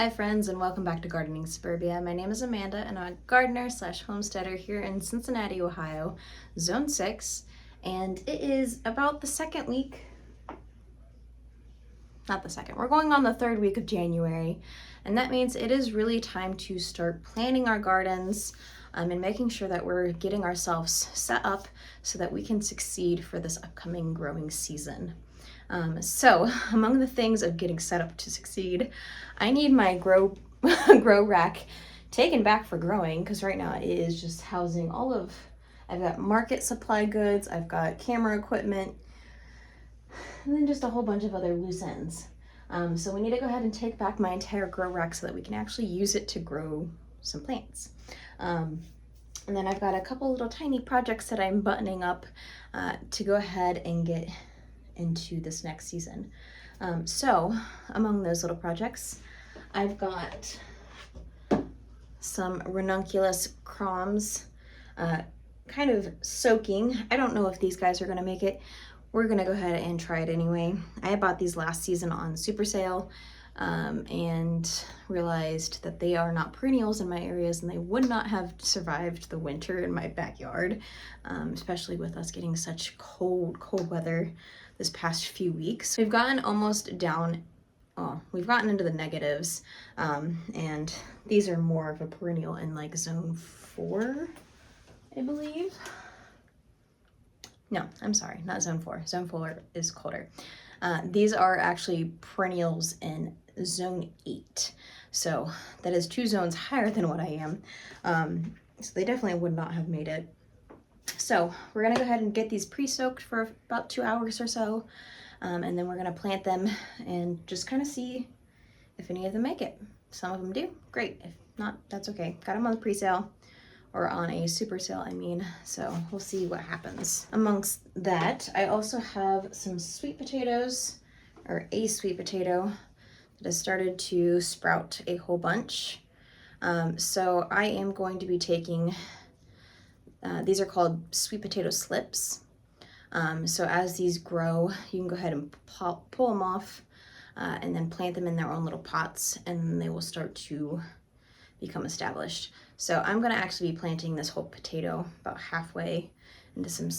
Hi friends, and welcome back to Gardening Suburbia. My name is Amanda and I'm a gardener slash homesteader here in Cincinnati, Ohio, Zone 6. And it is about the second week, not the second, we're going on the third week of January. And that means it is really time to start planning our gardens and making sure that we're getting ourselves set up so that we can succeed for this upcoming growing season. So among the things of getting set up to succeed, I need my grow rack taken back for growing, because right now it is just housing all of, I've got market supply goods, I've got camera equipment, and then just a whole bunch of other loose ends. So we need to go ahead and take back my entire grow rack so that we can actually use it to grow some plants. And then I've got a couple little tiny projects that I'm buttoning up to go ahead and get into this next season. So among those little projects, I've got some ranunculus crons kind of soaking. I don't know if these guys are going to make it. We're going to go ahead and try it anyway. I bought these last season on super sale and realized that they are not perennials in my areas and they would not have survived the winter in my backyard, especially with us getting such cold weather this past few weeks. We've gotten almost down, we've gotten into the negatives, and these are more of a perennial in like zone 4, I believe. No, I'm sorry, not zone 4. Zone 4 is colder. These are actually perennials in zone 8. So that is 2 zones higher than what I am. So they definitely would not have made it. So we're gonna go ahead and get these pre-soaked for about 2 hours or so. And then we're gonna plant them and just kind of see if any of them make it. Some of them do, great. If not, that's okay. Got them on the pre-sale, or on a super sale, I mean. So we'll see what happens. Amongst that, I also have some sweet potatoes, or a sweet potato that has started to sprout a whole bunch. So I am going to be taking, these are called sweet potato slips. So as these grow, you can go ahead and pull them off and then plant them in their own little pots, and they will start to become established. So I'm gonna actually be planting this whole potato about halfway into some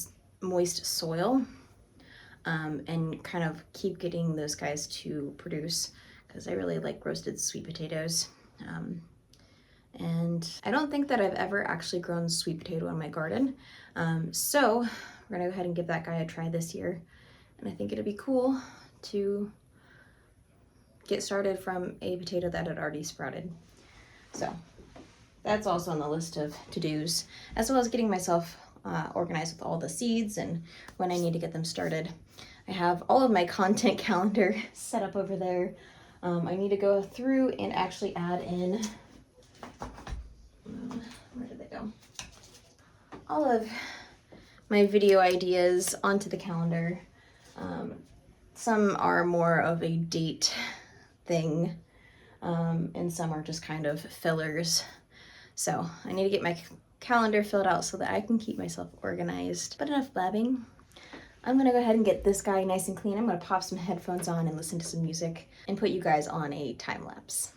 moist soil and kind of keep getting those guys to produce, because I really like roasted sweet potatoes. And I don't think that I've ever actually grown sweet potato in my garden. So we're gonna go ahead and give that guy a try this year. And I think it'd be cool to get started from a potato that had already sprouted. So that's also on the list of to-dos, as well as getting myself organized with all the seeds and when I need to get them started. I have all of my content calendar set up over there. I need to go through and actually add in, where did they go? All of my video ideas onto the calendar. Some are more of a date thing, and some are just kind of fillers. So I need to get my calendar filled out so that I can keep myself organized. But enough blabbing. I'm gonna go ahead and get this guy nice and clean. I'm gonna pop some headphones on and listen to some music and put you guys on a time lapse.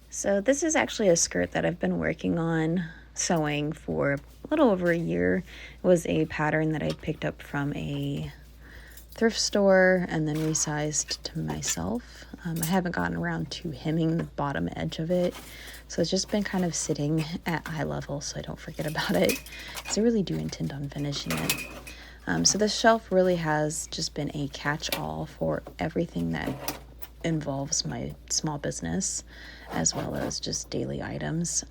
So this is actually a skirt that I've been working on sewing for a little over a year. It was a pattern that I picked up from a thrift store and then resized to myself. I haven't gotten around to hemming the bottom edge of it, so it's just been kind of sitting at eye level so I don't forget about it, because I really do intend on finishing it. So this shelf really has just been a catch-all for everything that involves my small business, as well as just daily items.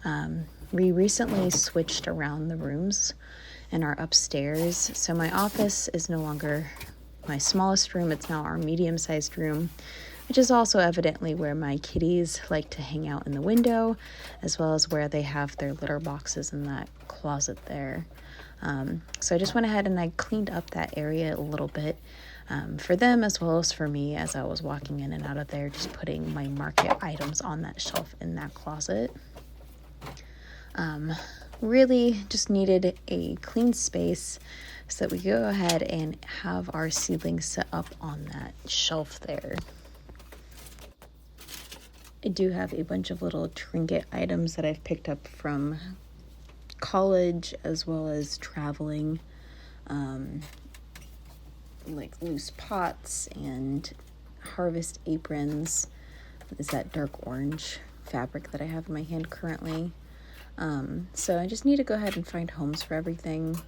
We recently switched around the rooms in our upstairs, so my office is no longer my smallest room, it's now our medium-sized room, which is also evidently where my kitties like to hang out in the window, as well as where they have their litter boxes in that closet there. So I just went ahead and I cleaned up that area a little bit for them as well as for me as I was walking in and out of there, just putting my market items on that shelf in that closet. really just needed a clean space so that we could go ahead and have our seedlings set up on that shelf there. I do have a bunch of little trinket items that I've picked up from college as well as traveling, like loose pots and harvest aprons. Is that dark orange fabric that I have in my hand currently. So I just need to go ahead and find homes for everything,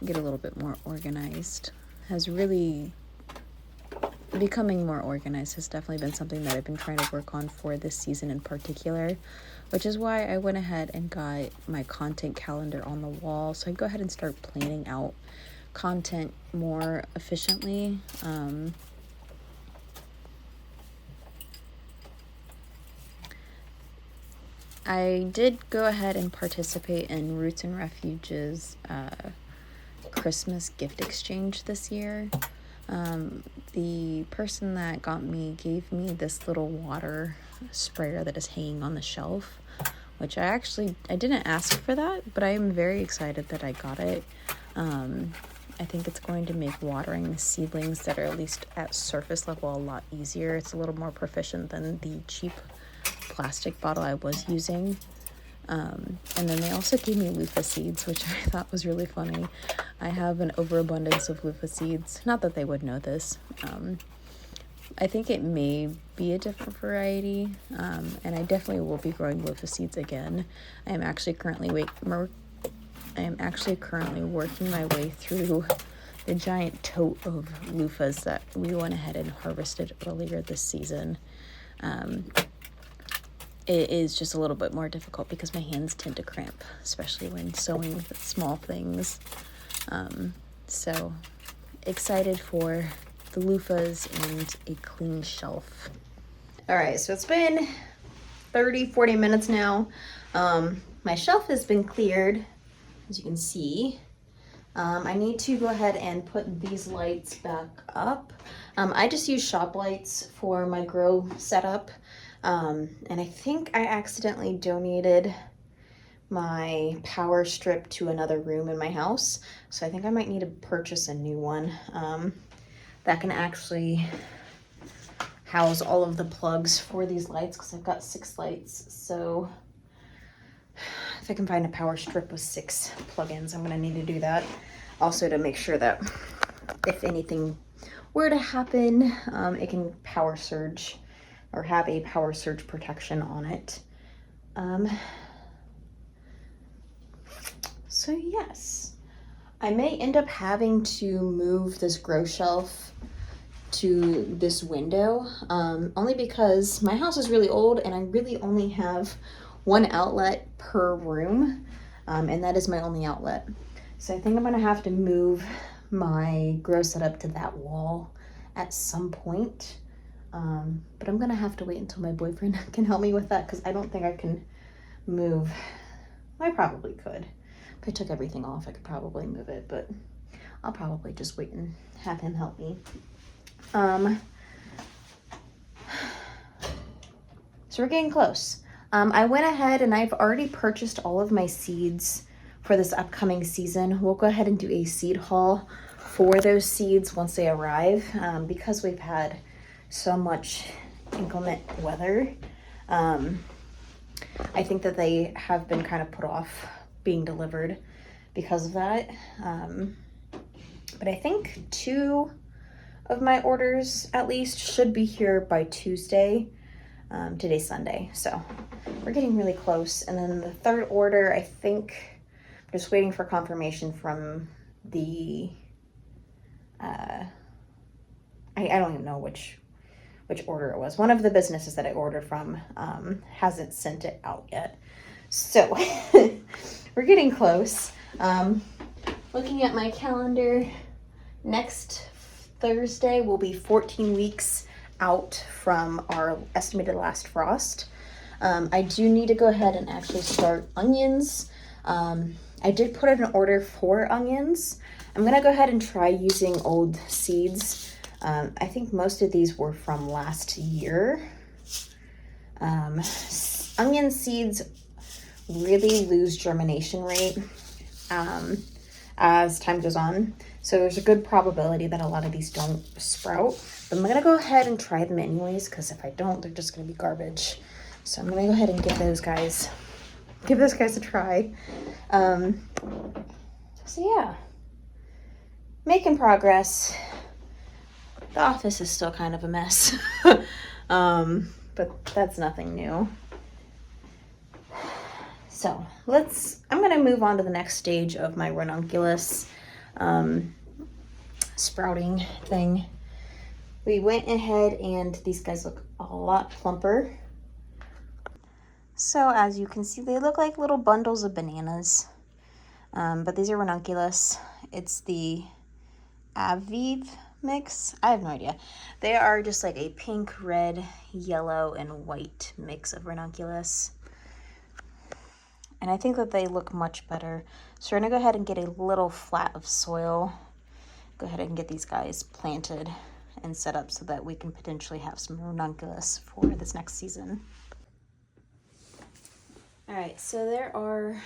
get a little bit more organized. Becoming more organized has definitely been something that I've been trying to work on for this season in particular, which is why I went ahead and got my content calendar on the wall, so I can go ahead and start planning out content more efficiently. I did go ahead and participate in Roots and Refuge's Christmas gift exchange this year. The person that got me gave me this little water sprayer that is hanging on the shelf, which I didn't ask for that, but I am very excited that I got it. I think it's going to make watering the seedlings that are at least at surface level a lot easier. It's a little more proficient than the cheap plastic bottle I was using. And then they also gave me loofah seeds, which I thought was really funny. I have an overabundance of loofah seeds. Not that they would know this. I think it may be a different variety, and I definitely will be growing loofah seeds again. I am actually currently working my way through the giant tote of loofahs that we went ahead and harvested earlier this season. It is just a little bit more difficult because my hands tend to cramp, especially when sewing with small things. So excited for the loofahs and a clean shelf. All right, so it's been 40 minutes now. My shelf has been cleared, as you can see. I need to go ahead and put these lights back up. I just use shop lights for my grow setup. And I think I accidentally donated my power strip to another room in my house. So I think I might need to purchase a new one that can actually house all of the plugs for these lights, because I've got 6 lights. So if I can find a power strip with 6 plugins, I'm gonna need to do that. Also to make sure that if anything were to happen, it can power surge or have a power surge protection on it. So yes, I may end up having to move this grow shelf to this window, only because my house is really old and I really only have 1 outlet per room, and that is my only outlet. So I think I'm gonna have to move my grow setup to that wall at some point. But I'm gonna have to wait until my boyfriend can help me with that, because I don't think I can move. I probably could. If I took everything off, I could probably move it, but I'll probably just wait and have him help me. So we're getting close. I went ahead and I've already purchased all of my seeds for this upcoming season. We'll go ahead and do a seed haul for those seeds once they arrive, because we've had so much inclement weather. I think that they have been kind of put off being delivered because of that. But I think 2 of my orders at least should be here by Tuesday. Today's Sunday, so we're getting really close. And then the 3rd order, I think I'm just waiting for confirmation from the I don't even know which order it was. One of the businesses that I ordered from hasn't sent it out yet. So we're getting close. Looking at my calendar, next Thursday will be 14 weeks out from our estimated last frost. I do need to go ahead and actually start onions. I did put in an order for onions. I'm gonna go ahead and try using old seeds. I think most of these were from last year. Onion seeds really lose germination rate as time goes on. So there's a good probability that a lot of these don't sprout. But I'm going to go ahead and try them anyways, because if I don't, they're just going to be garbage. So I'm going to go ahead and give those guys a try. So yeah, making progress. The office is still kind of a mess, but that's nothing new. So I'm going to move on to the next stage of my ranunculus sprouting thing. We went ahead and these guys look a lot plumper. So as you can see, they look like little bundles of bananas, but these are ranunculus. It's the Aviv mix. I have no idea. They are just like a pink, red, yellow, and white mix of ranunculus. And I think that they look much better. So we're gonna go ahead and get a little flat of soil. Go ahead and get these guys planted and set up so that we can potentially have some ranunculus for this next season. All right, so there are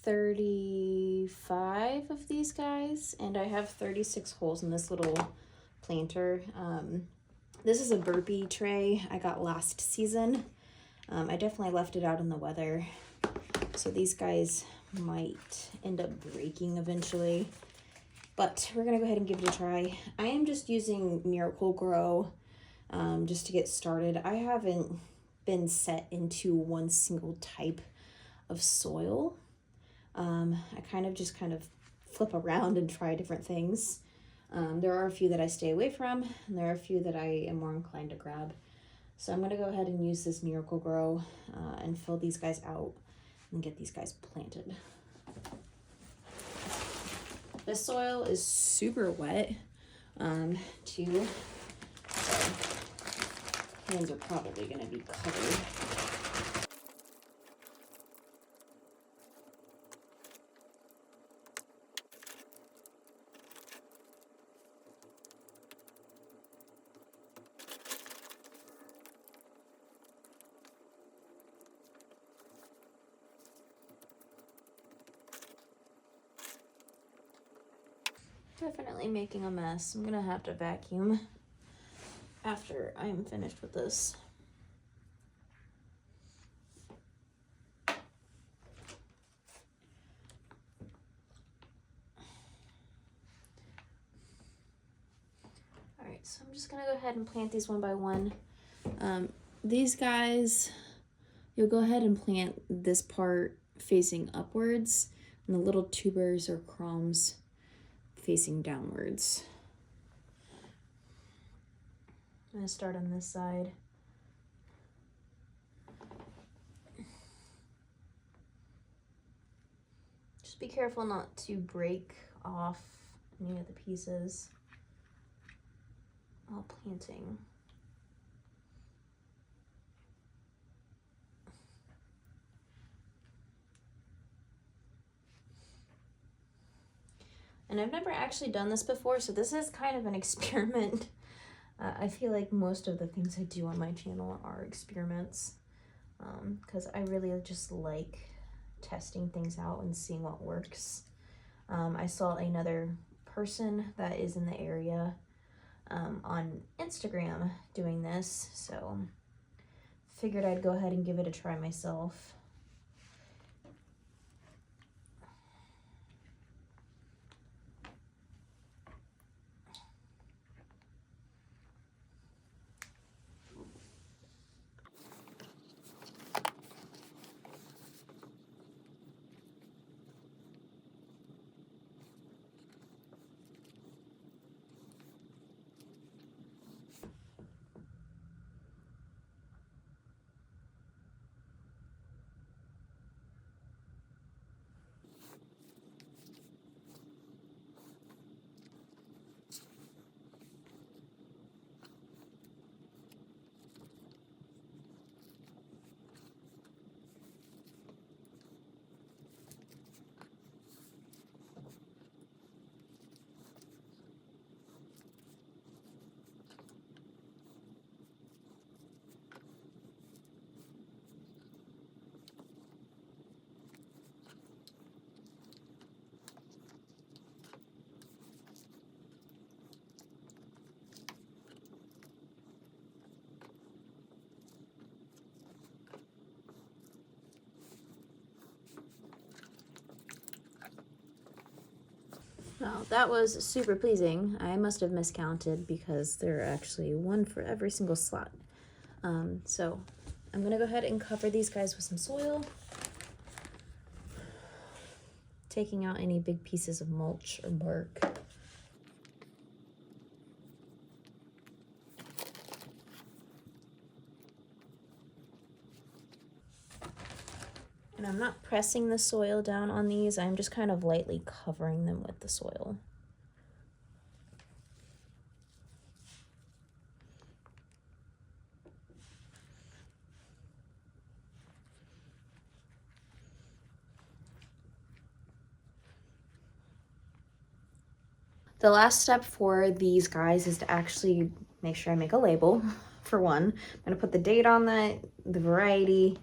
35 of these guys, and I have 36 holes in this little planter. This is a burpee tray I got last season. I definitely left it out in the weather, so these guys might end up breaking eventually, but we're gonna go ahead and give it a try. I am just using Miracle-Gro just to get started. I haven't been set into one single type of soil. I kind of flip around and try different things. There are a few that I stay away from, and there are a few that I am more inclined to grab. So I'm going to go ahead and use this Miracle-Gro and fill these guys out and get these guys planted. The soil is super wet too, so hands are probably going to be covered. Definitely making a mess. I'm gonna have to vacuum after I'm finished with this. Alright, so I'm just gonna go ahead and plant these one by one. These guys, you'll go ahead and plant this part facing upwards, and the little tubers or crowns facing downwards. I'm going to start on this side. Just be careful not to break off any of the pieces while planting. And I've never actually done this before, so this is kind of an experiment. I feel like most of the things I do on my channel are experiments, because I really just like testing things out and seeing what works. I saw another person that is in the area on Instagram doing this, so figured I'd go ahead and give it a try myself. Well, that was super pleasing. I must have miscounted because there are actually one for every single slot. So I'm gonna go ahead and cover these guys with some soil, taking out any big pieces of mulch or bark. And I'm not pressing the soil down on these, I'm just kind of lightly covering them with the soil. The last step for these guys is to actually make sure I make a label, for one. I'm gonna put the date on that, the variety,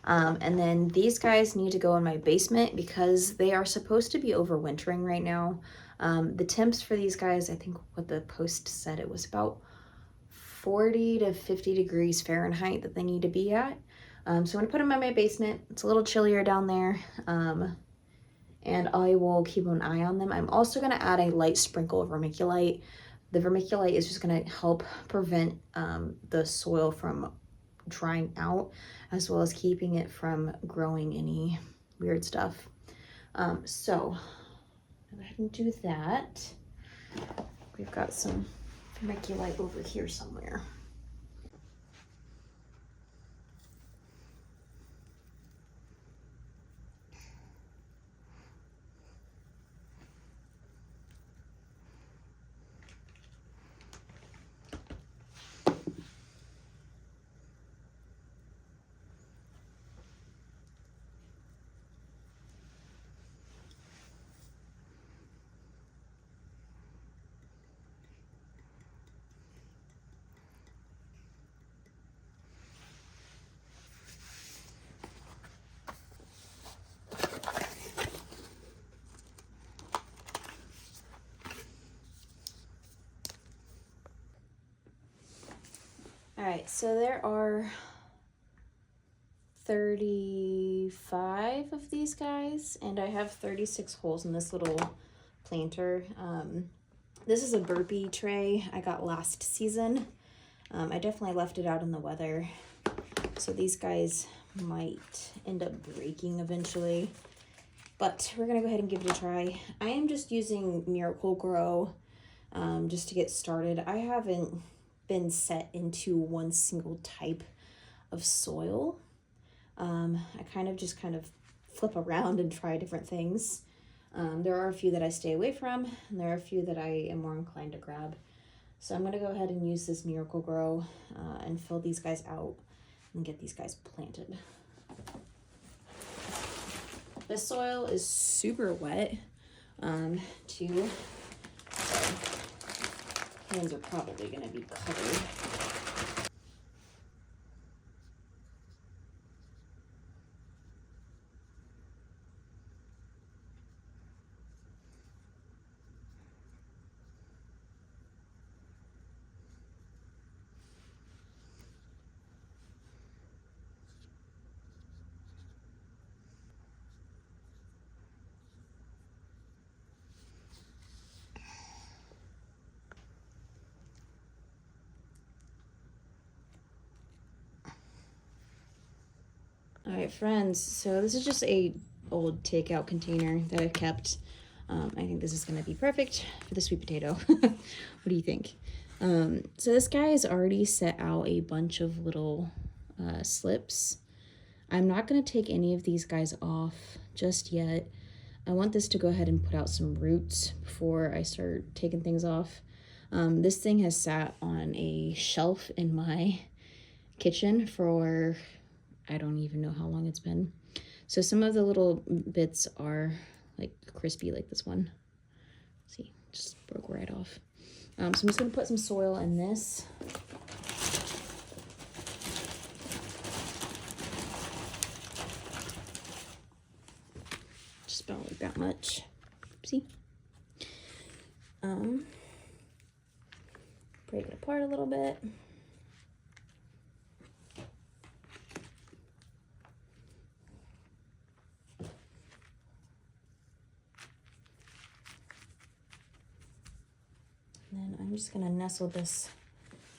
and then these guys need to go in my basement because they are supposed to be overwintering right now. The temps for these guys, I think what the post said, it was about 40 to 50 degrees Fahrenheit that they need to be at. So I'm gonna put them in my basement. It's a little chillier down there. And I will keep an eye on them. I'm also going to add a light sprinkle of vermiculite. The vermiculite is just going to help prevent the soil from drying out, as well as keeping it from growing any weird stuff. So go ahead and do that. We've got some vermiculite over here somewhere. All right, so there are 35 of these guys, and I have 36 holes in this little planter. This is a burpee tray I got last season. I definitely left it out in the weather, so these guys might end up breaking eventually, but we're gonna go ahead and give it a try. I am just using Miracle-Gro just to get started. I haven't been set into one single type of soil. I kind of flip around and try different things. There are a few that I stay away from, and there are a few that I am more inclined to grab. So I'm going to go ahead and use this Miracle-Gro and fill these guys out and get these guys planted. This soil is super wet, too. So hands are probably going to be covered. All right, friends, so this is just a old takeout container that I've kept. I think this is going to be perfect for the sweet potato. What do you think? So this guy has already set out a bunch of little slips. I'm not going to take any of these guys off just yet. I want this to go ahead and put out some roots before I start taking things off. This thing has sat on a shelf in my kitchen for I don't even know how long it's been. So some of the little bits are like crispy, like this one. See, just broke right off. So I'm just gonna put some soil in this. Just about like that much. See? Break it apart a little bit. I'm just gonna nestle this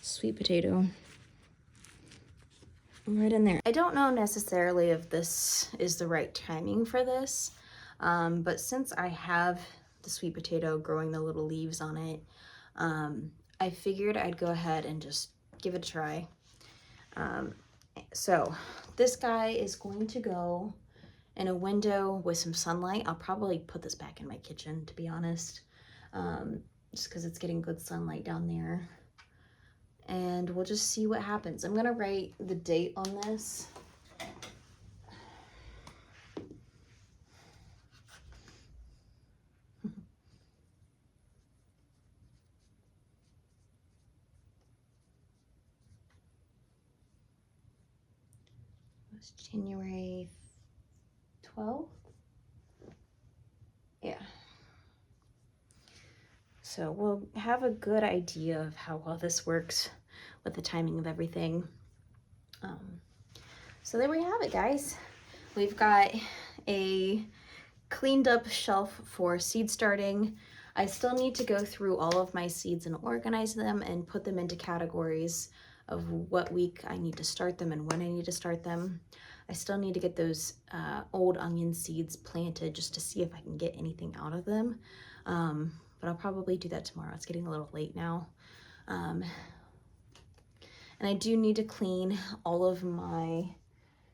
sweet potato right in there. I don't know necessarily if this is the right timing for this, but since I have the sweet potato growing the little leaves on it, I figured I'd go ahead and just give it a try. So this guy is going to go in a window with some sunlight. I'll probably put this back in my kitchen, to be honest, just because it's getting good sunlight down there. And we'll just see what happens. I'm gonna write the date on this. It was January 12th. Yeah. So we'll have a good idea of how well this works with the timing of everything. So there we have it, guys. We've got a cleaned up shelf for seed starting. I still need to go through all of my seeds and organize them and put them into categories of what week I need to start them and when I need to start them. I still need to get those old onion seeds planted just to see if I can get anything out of them. But I'll probably do that tomorrow. It's getting a little late now. And I do need to clean all of my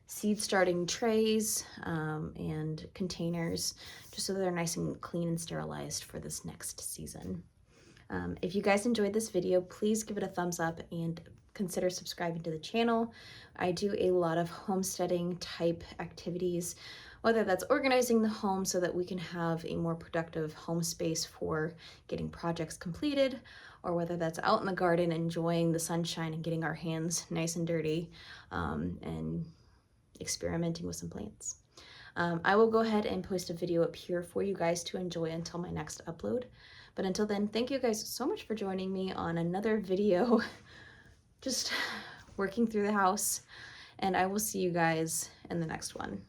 seed starting trays and containers just so they're nice and clean and sterilized for this next season. If you guys enjoyed this video, please give it a thumbs up and consider subscribing to the channel. I do a lot of homesteading type activities, whether that's organizing the home so that we can have a more productive home space for getting projects completed, or whether that's out in the garden enjoying the sunshine and getting our hands nice and dirty and experimenting with some plants. I will go ahead and post a video up here for you guys to enjoy until my next upload. But until then, thank you guys so much for joining me on another video, just working through the house, and I will see you guys in the next one.